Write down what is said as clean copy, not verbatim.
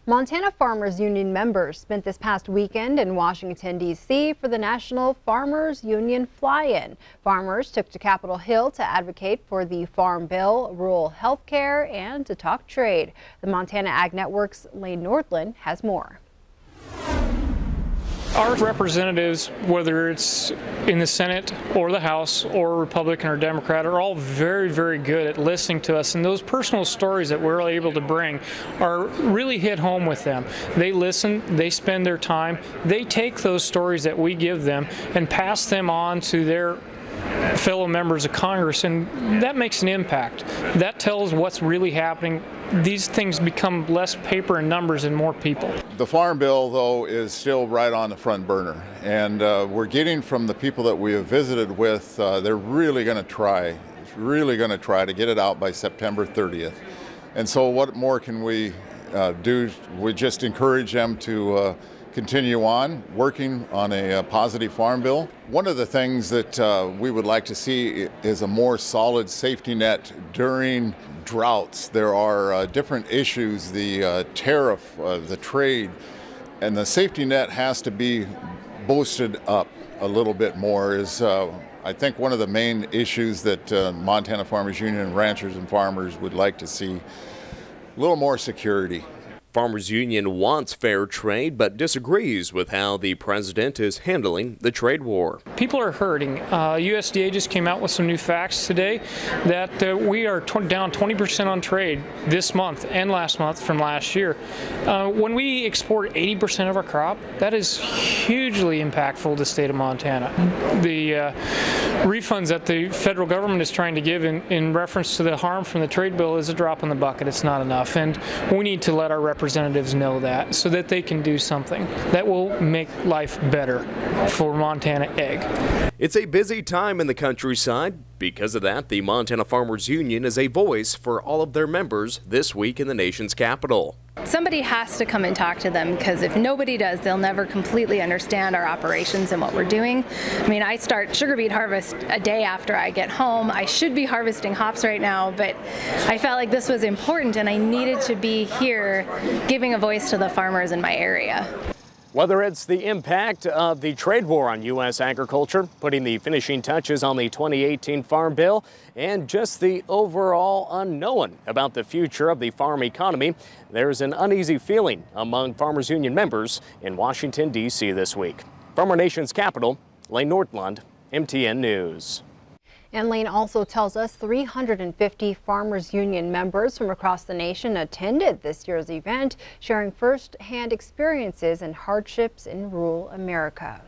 Montana Farmers Union members spent this past weekend in Washington, D.C. for the National Farmers Union Fly-In. Farmers took to Capitol Hill to advocate for the Farm Bill, rural health care, and to talk trade. The Montana Ag Network's Lane Nordland has more. Our representatives, whether it's in the Senate or the House or Republican or Democrat, are all very, very good at listening to us. And those personal stories that we're able to bring are really hit home with them. They listen, they spend their time, they take those stories that we give them and pass them on to their fellow members of Congress, and that makes an impact. That tells what's really happening. These things become less paper and numbers and more people. The Farm Bill, though, is still right on the front burner, and we're getting from the people that we have visited with, they're really going to try to get it out by September 30th. And so what more can we do? We just encourage them to continue on working on a positive farm bill. One of the things that we would like to see is a more solid safety net during droughts. There are different issues, the tariff, the trade, and the safety net has to be boosted up a little bit more. Is I think one of the main issues that Montana Farmers Union ranchers and farmers would like to see a little more security. Farmers Union wants fair trade, but disagrees with how the president is handling the trade war. People are hurting. USDA just came out with some new facts today that we are down 20% on trade this month and last month from last year. When we export 80% of our crop, that is hugely impactful to the state of Montana. The refunds that the federal government is trying to give in reference to the harm from the trade bill is a drop in the bucket. It's not enough, and we need to let our representatives know that so that they can do something that will make life better for Montana ag. It's a busy time in the countryside. Because of that, the Montana Farmers Union is a voice for all of their members this week in the nation's capital. Somebody has to come and talk to them, because if nobody does, they'll never completely understand our operations and what we're doing. I mean, I start sugar beet harvest a day after I get home. I should be harvesting hops right now, but I felt like this was important and I needed to be here giving a voice to the farmers in my area. Whether it's the impact of the trade war on U.S. agriculture, putting the finishing touches on the 2018 Farm Bill, and just the overall unknown about the future of the farm economy, there's an uneasy feeling among Farmers Union members in Washington, D.C. this week. From our nation's capital, Lane Nordland, MTN News. And Lane also tells us 350 Farmers Union members from across the nation attended this year's event, sharing first-hand experiences and hardships in rural America.